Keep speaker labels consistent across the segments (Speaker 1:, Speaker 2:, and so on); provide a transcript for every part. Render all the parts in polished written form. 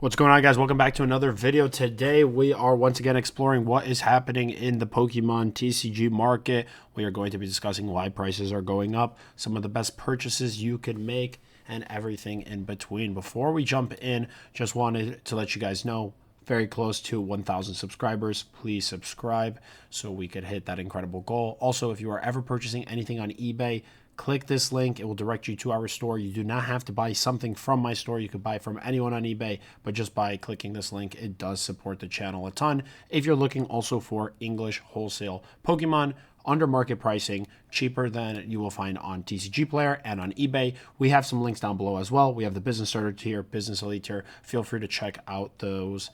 Speaker 1: What's going on, guys? Welcome back to another video. Today we are once again exploring what is happening in the Pokemon TCG market. We are going to be discussing why prices are going up, some of the best purchases you can make, and everything in between. Before we jump in, just wanted to let you guys know, very close to 1,000 subscribers. Please subscribe so we could hit that incredible goal. Also, if you are ever purchasing anything on eBay, click this link. It will direct you to our store. You do not have to buy something from my store. You could buy from anyone on eBay, but just by clicking this link, it does support the channel a ton. If you're looking also for English wholesale Pokemon under market pricing, cheaper than you will find on TCG Player and on eBay, we have some links down below as well. We have the business starter tier, business elite tier. Feel free to check out those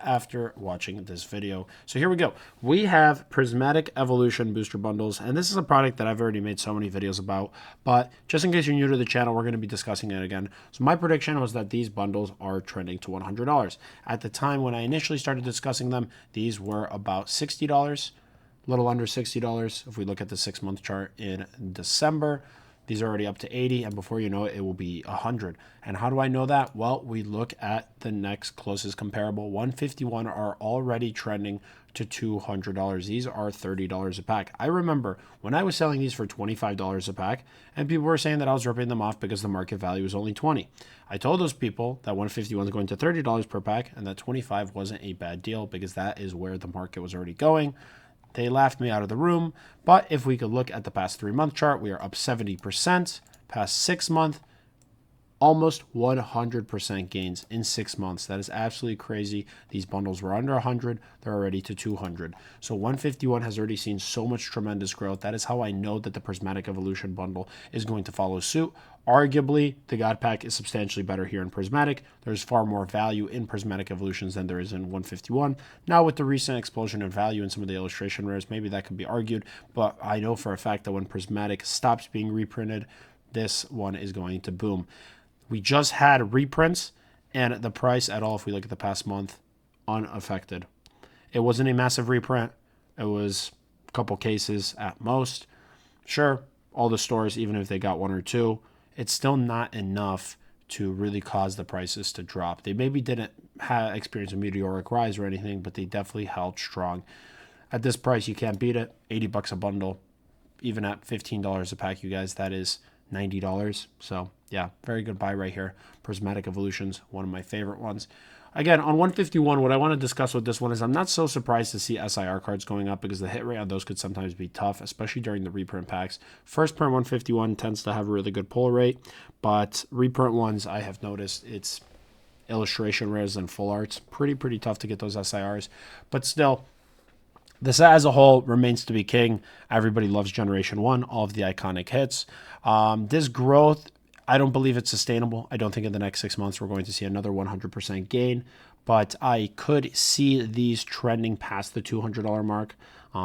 Speaker 1: after watching this video. So here we go. We have Prismatic Evolution booster bundles, and this is a product that I've already made so many videos about, but just in case you're new to the channel, we're going to be discussing it again. So my prediction was that these bundles are trending to $100. At the time when I initially started discussing them, these were about $60, a little under $60. If we look at the 6-month chart in December, these are already up to 80, and before you know it, it will be 100. And how do I know that? Well, we look at the next closest comparable. 151 are already trending to $200. These are $30 a pack. I remember when I was selling these for $25 a pack, and people were saying that I was ripping them off because the market value was only 20. I told those people that 151 is going to $30 per pack, and that 25 wasn't a bad deal because that is where the market was already going. They laughed me out of the room, but if we could look at the past 3-month chart, we are up 70%. Past 6 month, almost 100% gains in 6 months. That is absolutely crazy. These bundles were under 100. They're already to 200. So 151 has already seen so much tremendous growth. That is how I know that the Prismatic Evolution bundle is going to follow suit. Arguably, the God Pack is substantially better here in Prismatic. There's far more value in Prismatic Evolutions than there is in 151. Now, with the recent explosion in value in some of the illustration rares, maybe that could be argued, but I know for a fact that when Prismatic stops being reprinted, this one is going to boom. We just had reprints, and the price at all, if we look at the past month, unaffected. It wasn't a massive reprint. It was a couple cases at most. Sure, all the stores, even if they got one or two, it's still not enough to really cause the prices to drop. They maybe didn't experience a meteoric rise or anything, but they definitely held strong. At this price, you can't beat it. $80 a bundle. Even at $15 a pack, you guys, that is $90. So yeah, very good buy right here. Prismatic Evolutions, one of my favorite ones. Again, on 151, what I want to discuss with this one is I'm not so surprised to see SIR cards going up because the hit rate on those could sometimes be tough, especially during the reprint packs. First print 151 tends to have a really good pull rate, but reprint ones, I have noticed it's illustration rares and full arts. Pretty tough to get those SIRs, but still, the set as a whole remains to be king. Everybody loves Generation 1, all of the iconic hits. This growth, I don't believe it's sustainable. I don't think in the next 6 months we're going to see another 100% gain, but I could see these trending past the $200 mark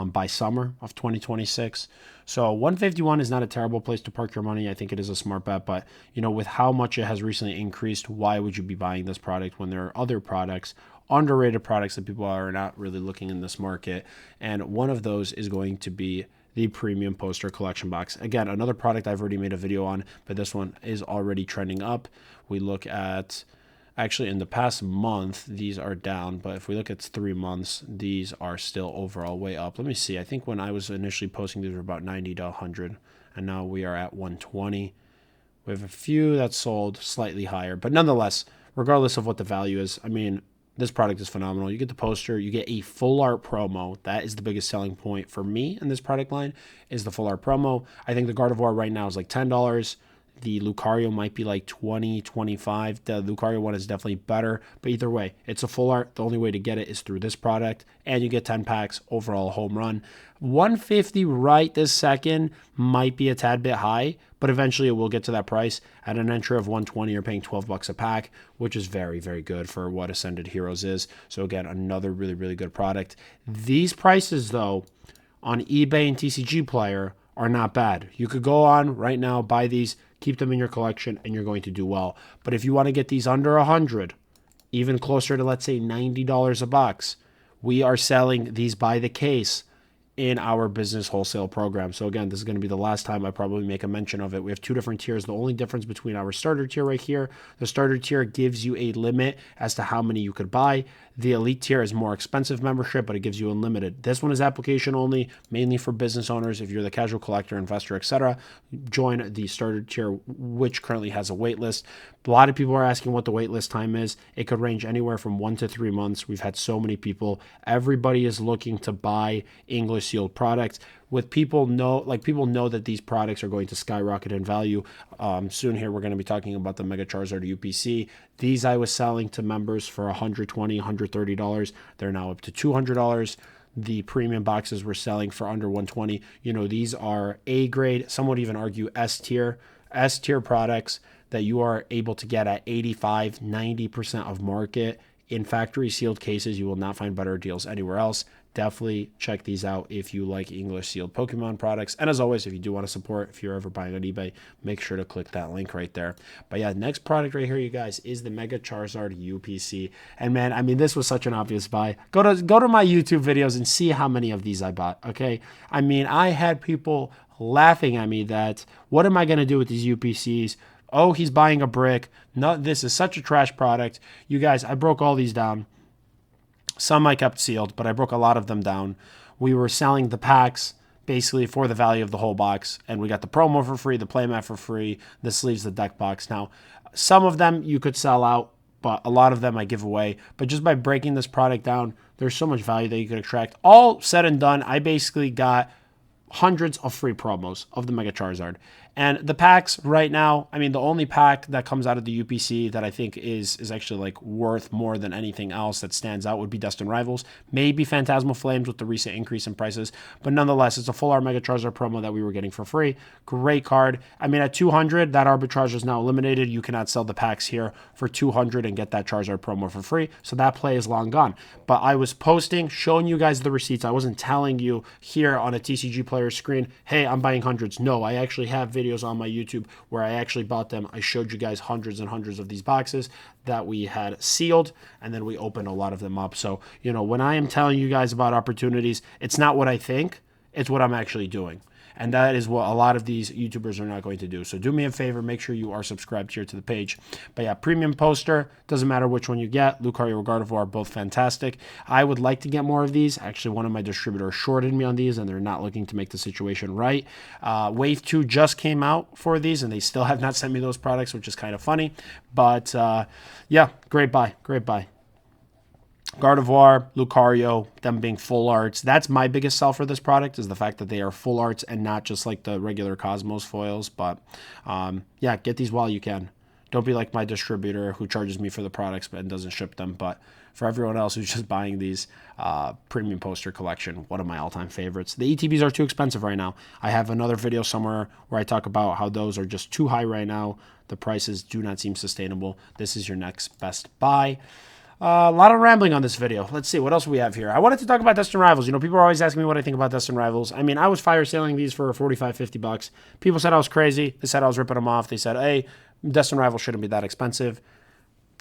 Speaker 1: by summer of 2026. So 151 is not a terrible place to park your money. I think it is a smart bet, but you know, with how much it has recently increased, why would you be buying this product when there are other products, underrated products that people are not really looking in this market? And one of those is going to be the premium poster collection box. Again, another product I've already made a video on, but this one is already trending up. We look at, actually in the past month, these are down, but if we look at 3 months, these are still overall way up. Let me see. I think when I was initially posting, these were about 90 to 100, and now we are at 120. We have a few that sold slightly higher, but nonetheless, regardless of what the value is, I mean, this product is phenomenal. You get the poster, you get a full art promo. That is the biggest selling point for me in this product line, is the full art promo. I think the Gardevoir right now is like $10. The Lucario might be like $20, $25. The Lucario one is definitely better, but either way, it's a full art. The only way to get it is through this product, and you get 10 packs, overall home run. 150 right this second might be a tad bit high, but eventually it will get to that price. At an entry of 120, you're paying $12 a pack, which is very good for what Ascended Heroes is. So again, another really good product. These prices, though, on eBay and TCG Player are not bad. You could go on right now, buy these, keep them in your collection, and you're going to do well. But if you want to get these under 100, even closer to, let's say, $90 a box, we are selling these by the case in our business wholesale program. So again, this is going to be the last time I probably make a mention of it. We have two different tiers. The only difference between our starter tier right here, the starter tier gives you a limit as to how many you could buy. The elite tier is more expensive membership, but it gives you unlimited. This one is application only, mainly for business owners. If you're the casual collector, investor, etc., join the starter tier, which currently has a wait list. A lot of people are asking what the wait list time is. It could range anywhere from 1 to 3 months. We've had so many people. Everybody is looking to buy English sealed products. With people know that these products are going to skyrocket in value. Soon here, we're going to be talking about the Mega Charizard UPC. These I was selling to members for $120, $130. They're now up to $200. The premium boxes we're selling for under $120. These are A grade. Some would even argue S tier products that you are able to get at 85, 90% of market in factory sealed cases. You will not find better deals anywhere else. Definitely check these out if you like English sealed Pokemon products. And as always, if you do want to support, if you're ever buying on eBay, make sure to click that link right there. But yeah, next product right here, you guys, is the Mega Charizard UPC. And man, I mean, this was such an obvious buy. Go to my YouTube videos and see how many of these I bought, okay? I mean, I had people laughing at me that, what am I going to do with these UPCs? Oh, he's buying a brick. No, this is such a trash product. You guys, I broke all these down. Some I kept sealed, but I broke a lot of them down. We were selling the packs basically for the value of the whole box, and we got the promo for free, the playmat for free, the sleeves, the deck box. Now, some of them you could sell out, but a lot of them I give away. But just by breaking this product down, there's so much value that you could extract. All said and done, I basically got hundreds of free promos of the Mega Charizard. And the packs right now, I mean, the only pack that comes out of the UPC that I think is actually like worth more than anything else that stands out would be Destined Rivals. Maybe Phantasmal Flames with the recent increase in prices. But nonetheless, it's a full art Mega Charizard promo that we were getting for free. Great card. I mean, at 200, that arbitrage is now eliminated. You cannot sell the packs here for 200 and get that Charizard promo for free. So that play is long gone. But I was posting, showing you guys the receipts. I wasn't telling you here on a TCG player screen, hey, I'm buying hundreds. No, I actually have videos on my YouTube where I actually bought them. I showed you guys hundreds and hundreds of these boxes that we had sealed, and then we opened a lot of them up. So, when I am telling you guys about opportunities, it's not what I think, it's what I'm actually doing. And that is what a lot of these YouTubers are not going to do. So do me a favor, make sure you are subscribed here to the page. But yeah, premium poster, doesn't matter which one you get. Lucario or Gardevoir, both fantastic. I would like to get more of these. Actually, one of my distributors shorted me on these, and they're not looking to make the situation right. Wave 2 just came out for these, and they still have not sent me those products, which is kind of funny. But yeah, great buy, great buy. Gardevoir, Lucario, them being full arts. That's my biggest sell for this product, is the fact that they are full arts and not just like the regular Cosmos foils. But yeah, get these while you can. Don't be like my distributor who charges me for the products but doesn't ship them. But for everyone else who's just buying these, premium poster collection, one of my all-time favorites. The ETBs are too expensive right now. I have another video somewhere where I talk about how those are just too high right now. The prices do not seem sustainable. This is your next best buy. A lot of rambling on this video. Let's see, what else we have here? I wanted to talk about Destined Rivals. People are always asking me what I think about Destined Rivals. I mean, I was fire selling these for 45, 50 bucks. People said I was crazy. They said I was ripping them off. They said, hey, Destined Rivals shouldn't be that expensive.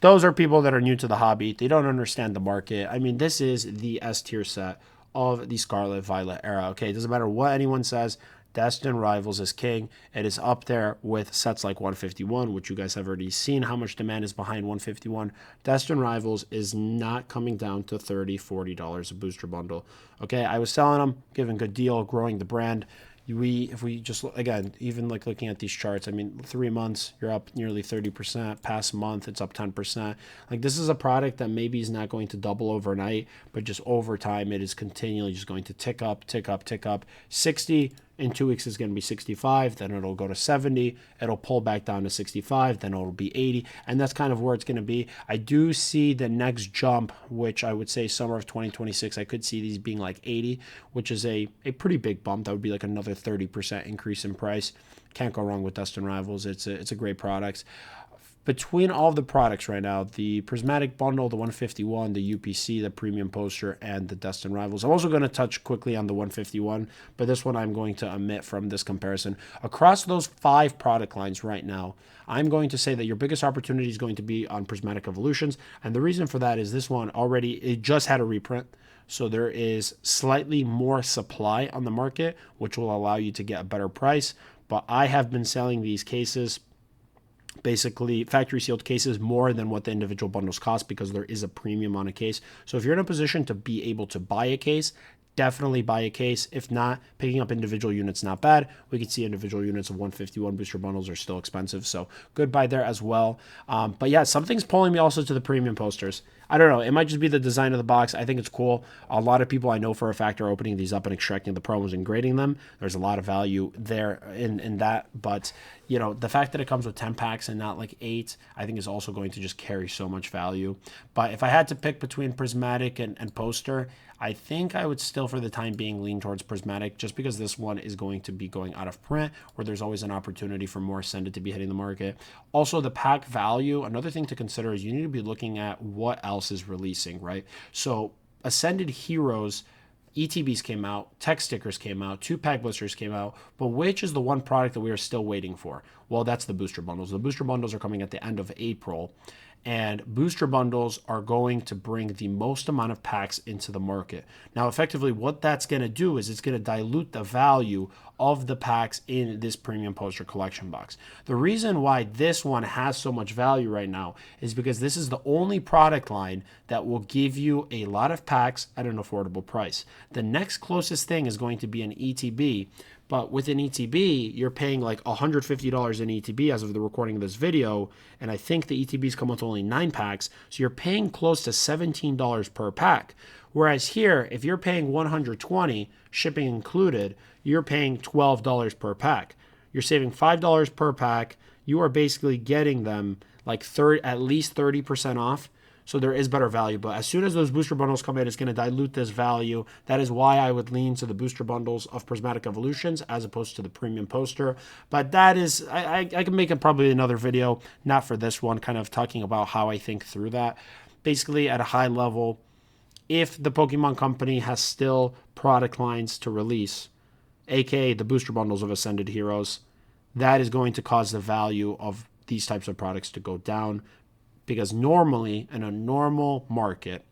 Speaker 1: Those are people that are new to the hobby. They don't understand the market. I mean, this is the S tier set of the Scarlet Violet era. Okay, it doesn't matter what anyone says. Destined Rivals is king. It is up there with sets like 151, which you guys have already seen how much demand is behind 151. Destined Rivals is not coming down to $30, $40 a booster bundle. Okay, I was selling them, giving good deal, growing the brand. If we just, again, even like looking at these charts, I mean, 3 months, you're up nearly 30%. Past month, it's up 10%. Like, this is a product that maybe is not going to double overnight, but just over time, it is continually just going to tick up, tick up, tick up. 60 in 2 weeks is going to be 65, then it'll go to 70, it'll pull back down to 65, then it'll be 80, and that's kind of where it's going to be. I do see the next jump, which I would say summer of 2026, I could see these being like 80, which is a pretty big bump. That would be like another 30% increase in price. Can't go wrong with Destined Rivals. It's a great product. between all of the products right now, the Prismatic bundle, the 151, the UPC, the premium poster, and the Destined Rivals. I'm also going to touch quickly on the 151, but this one I'm going to omit from this comparison. Across those 5 product lines right now, I'm going to say that your biggest opportunity is going to be on Prismatic Evolutions, and the reason for that is this one it just had a reprint. So there is slightly more supply on the market, which will allow you to get a better price. But I have been selling these cases, basically factory sealed cases, more than what the individual bundles cost because there is a premium on a case. So if you're in a position to be able to buy a case, definitely buy a case. If not, picking up individual units not bad. We can see individual units of 151 booster bundles are still expensive, so good buy there as well. But yeah, something's pulling me also to the premium posters. I don't know. It might just be the design of the box. I think it's cool. A lot of people I know for a fact are opening these up and extracting the promos and grading them. There's a lot of value there in that. But, you know, the fact that it comes with 10 packs and not like 8, I think is also going to just carry so much value. But if I had to pick between Prismatic and poster, I think I would still, for the time being, lean towards Prismatic just because this one is going to be going out of print where there's always an opportunity for more Ascended to be hitting the market. Also, the pack value, another thing to consider is you need to be looking at what else is releasing, right? So Ascended Heroes, ETBs came out, tech stickers came out, 2-pack blisters came out, but which is the one product that we are still waiting for? Well, that's the booster bundles. The booster bundles are coming at the end of April, and booster bundles are going to bring the most amount of packs into the market. Now, effectively, what that's going to do is it's going to dilute the value of the packs in this premium poster collection box. The reason why this one has so much value right now is because this is the only product line that will give you a lot of packs at an affordable price. The next closest thing is going to be an ETB, but with an ETB, you're paying like $150 in ETB as of the recording of this video, and I think the ETBs come with only 9 packs, so you're paying close to $17 per pack. Whereas here, if you're paying $120, shipping included, you're paying $12 per pack. You're saving $5 per pack. You are basically getting them like at least 30% off. So there is better value. But as soon as those booster bundles come in, it's going to dilute this value. That is why I would lean to the booster bundles of Prismatic Evolutions as opposed to the premium poster. But that is, I can make probably another video, not for this one, kind of talking about how I think through that. Basically, at a high level, if the Pokemon Company has still product lines to release, aka the booster bundles of Ascended Heroes, that is going to cause the value of these types of products to go down. Because normally, in a normal market,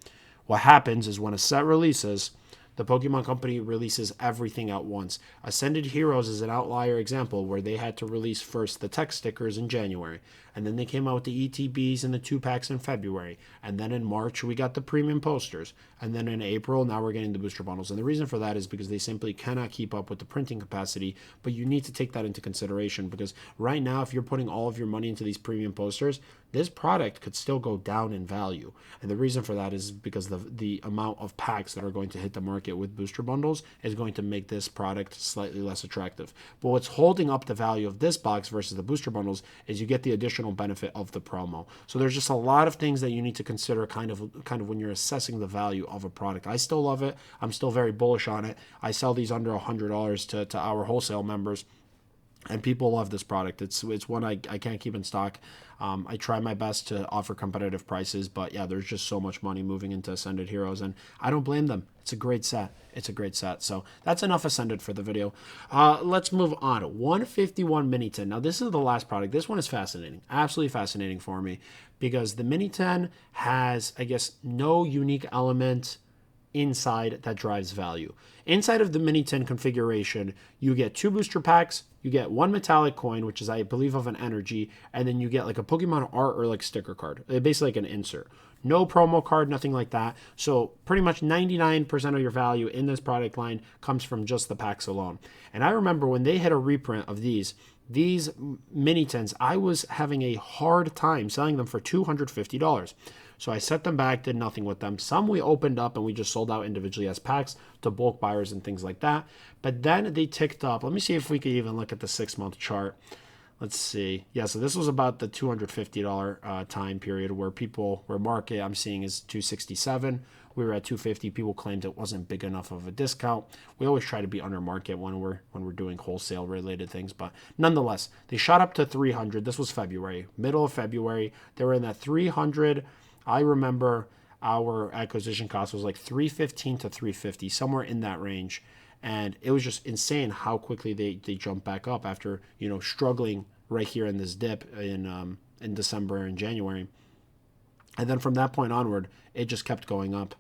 Speaker 1: what happens is when a set releases, the Pokemon Company releases everything at once. Ascended Heroes is an outlier example where they had to release first the tech stickers in January, and then they came out with the ETBs and the 2-packs in February, and then in March we got the premium posters, and then in April now we're getting the booster bundles. And the reason for that is because they simply cannot keep up with the printing capacity, but you need to take that into consideration because right now if you're putting all of your money into these premium posters, this product could still go down in value. And the reason for that is because the amount of packs that are going to hit the market with booster bundles is going to make this product slightly less attractive. But what's holding up the value of this box versus the booster bundles is you get the additional benefit of the promo. So there's just a lot of things that you need to consider kind of when you're assessing the value of a product. I still love it. I'm still very bullish on it. I sell these under $100 to our wholesale members. And people love this product. It's one I can't keep in stock. I try my best to offer competitive prices, but yeah, there's just so much money moving into Ascended Heroes, and I don't blame them. It's a great set. It's a great set. So that's enough Ascended for the video. Let's move on. 151 Mini 10. Now, this is the last product. This one is fascinating. Absolutely fascinating for me because the Mini 10 has, I guess, no unique element inside that drives value. Inside of the Mini 10 configuration, you get 2 booster packs, you get 1 metallic coin, which is, I believe, of an energy, and then you get like a Pokemon art or like sticker card. Basically like an insert. No promo card, nothing like that. So pretty much 99% of your value in this product line comes from just the packs alone. And I remember when they had a reprint of these Mini 10s, I was having a hard time selling them for $250. So I set them back, did nothing with them. Some we opened up and we just sold out individually as packs to bulk buyers and things like that. But then they ticked up. Let me see if we could even look at the 6-month chart. let's see. Yeah, so this was about the $250 time period where market I'm seeing is 267. We were at 250. People claimed it wasn't big enough of a discount. We always try to be under market when we're doing wholesale related things, but nonetheless, they shot up to 300. This was February, middle of February. They were in that 300. I remember our acquisition cost was like 315 to 350, somewhere in that range. And it was just insane how quickly they jumped back up after, struggling right here in this dip in December and January. And then from that point onward, it just kept going up.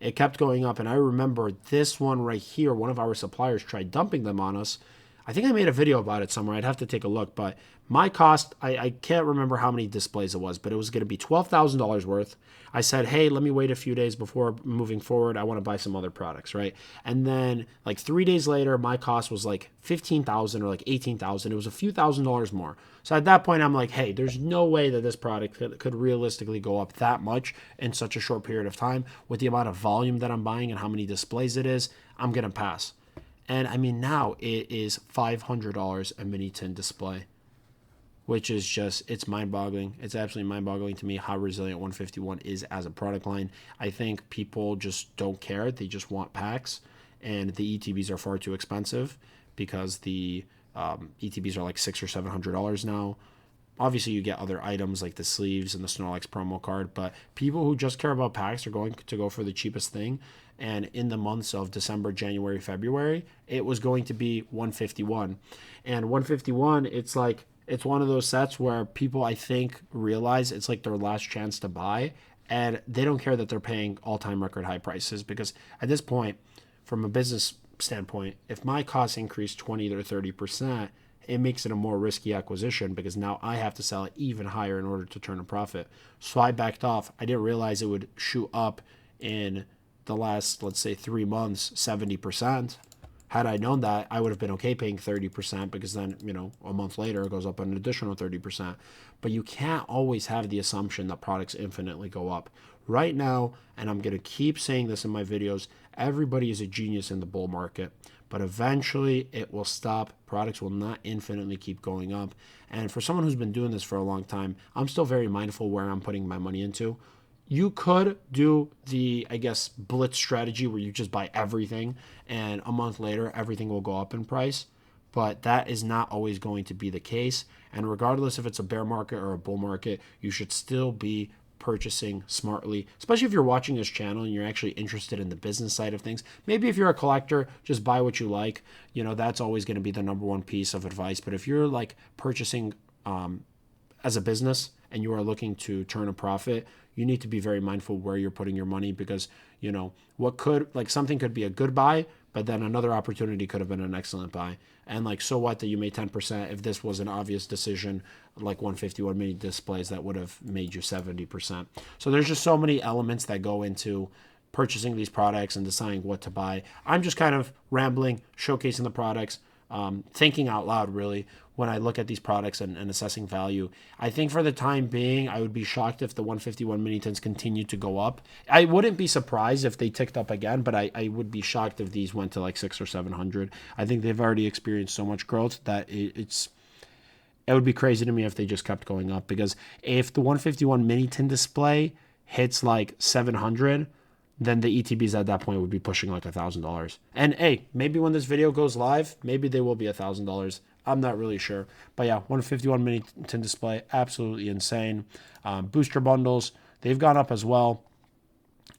Speaker 1: It kept going up. And I remember this one right here, one of our suppliers tried dumping them on us. I think I made a video about it somewhere. I'd have to take a look. But my cost, I can't remember how many displays it was, but it was going to be $12,000 worth. I said, hey, let me wait a few days before moving forward. I want to buy some other products, right? And then like 3 days later, my cost was like $15,000 or like $18,000. It was a few $1,000s more. So at that point, I'm like, hey, there's no way that this product could realistically go up that much in such a short period of time with the amount of volume that I'm buying and how many displays it is. I'm going to pass. And I mean, now it is $500 a mini tin display, which is just, it's mind-boggling. It's absolutely mind-boggling to me how resilient 151 is as a product line. I think people just don't care. They just want packs, and the ETBs are far too expensive because the ETBs are like $600 or $700 now. Obviously, you get other items like the sleeves and the Snorlax promo card, but people who just care about packs are going to go for the cheapest thing. And in the months of December, January, February, it was going to be 151. And 151, it's like, it's one of those sets where people, I think, realize it's like their last chance to buy, and they don't care that they're paying all-time record high prices, because at this point, from a business standpoint, if my costs increase 20 to 30%, it makes it a more risky acquisition because now I have to sell it even higher in order to turn a profit. So I backed off. I didn't realize it would shoot up in the last, let's say, 3 months, 70%. Had I known that, I would have been okay paying 30% because then, a month later it goes up an additional 30%. But you can't always have the assumption that products infinitely go up. Right now, and I'm going to keep saying this in my videos, everybody is a genius in the bull market. But eventually it will stop. Products will not infinitely keep going up. And for someone who's been doing this for a long time, I'm still very mindful where I'm putting my money into. You could do the, blitz strategy where you just buy everything and a month later everything will go up in price. But that is not always going to be the case. And regardless if it's a bear market or a bull market, you should still be purchasing smartly, especially if you're watching this channel and you're actually interested in the business side of things. Maybe if you're a collector, just buy what you like. That's always going to be the number one piece of advice. But if you're like purchasing as a business and you are looking to turn a profit, you need to be very mindful where you're putting your money because, something could be a good buy, but then another opportunity could have been an excellent buy. And so what that you made 10% if this was an obvious decision, like 151 mini displays that would have made you 70%. So there's just so many elements that go into purchasing these products and deciding what to buy. I'm just kind of rambling, showcasing the products, thinking out loud really when I look at these products and assessing value. I think for the time being, I would be shocked if the 151 mini tins continued to go up. I wouldn't be surprised if they ticked up again, but I would be shocked if these went to like 600 or 700. I think they've already experienced so much growth that it would be crazy to me if they just kept going up, because if the 151 mini tin display hits like 700, then the ETBs at that point would be pushing like $1,000. And hey, maybe when this video goes live, maybe they will be $1,000. I'm not really sure. But yeah, 151 mini tin display, absolutely insane. Booster bundles, they've gone up as well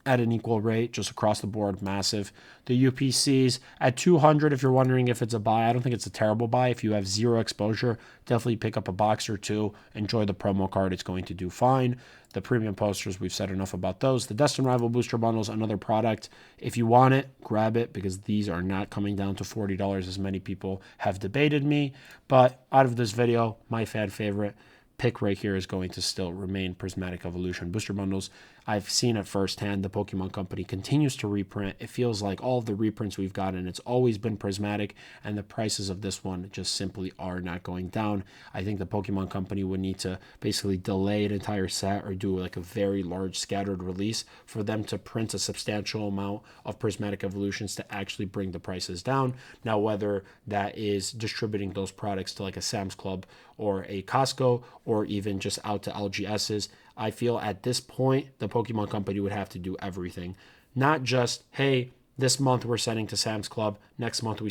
Speaker 1: at an equal rate, just across the board, massive. The UPCs at 200, if you're wondering if it's a buy, I don't think it's a terrible buy. If you have zero exposure, definitely pick up a box or two. Enjoy the promo card. It's going to do fine. The premium posters, we've said enough about those. The Destined Rival booster bundles, another product. If you want it, grab it, because these are not coming down to $40 as many people have debated me. But out of this video, my fan favorite pick right here is going to still remain Prismatic Evolution booster bundles. I've seen it firsthand. The Pokemon Company continues to reprint. It feels like all of the reprints we've gotten, it's always been Prismatic, and the prices of this one just simply are not going down. I think the Pokemon Company would need to basically delay an entire set or do like a very large scattered release for them to print a substantial amount of Prismatic Evolutions to actually bring the prices down. Now, whether that is distributing those products to like a Sam's Club or a Costco or even just out to LGS's. I feel at this point, the Pokemon Company would have to do everything. Not just, hey, this month we're sending to Sam's Club. Next month we'll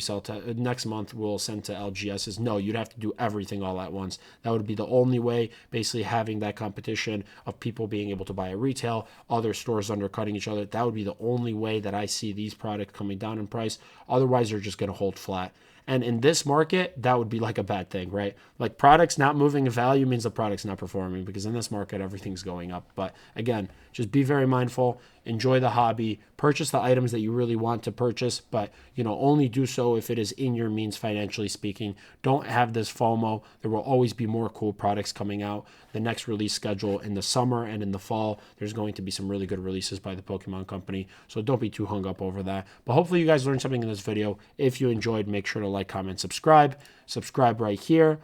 Speaker 1: send to LGS's. No, you'd have to do everything all at once. That would be the only way. Basically, having that competition of people being able to buy at retail, other stores undercutting each other. That would be the only way that I see these products coming down in price. Otherwise, they're just going to hold flat. And in this market, that would be like a bad thing, right? Like products not moving in value means the product's not performing, because in this market, everything's going up. But again, just be very mindful, enjoy the hobby, purchase the items that you really want to purchase, but only do so if it is in your means financially speaking. Don't have this FOMO. There will always be more cool products coming out. The next release schedule in the summer and in the fall, there's going to be some really good releases by the Pokemon Company. So don't be too hung up over that. But hopefully you guys learned something in this video. If you enjoyed, make sure to like, comment, subscribe. Subscribe right here.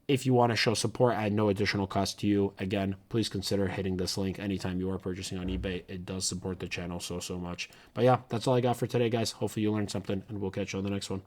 Speaker 1: If you want to show support at no additional cost to you, again, please consider hitting this link anytime you are purchasing on eBay. It does support the channel so much. But yeah, that's all I got for today, guys. Hopefully you learned something, and we'll catch you on the next one.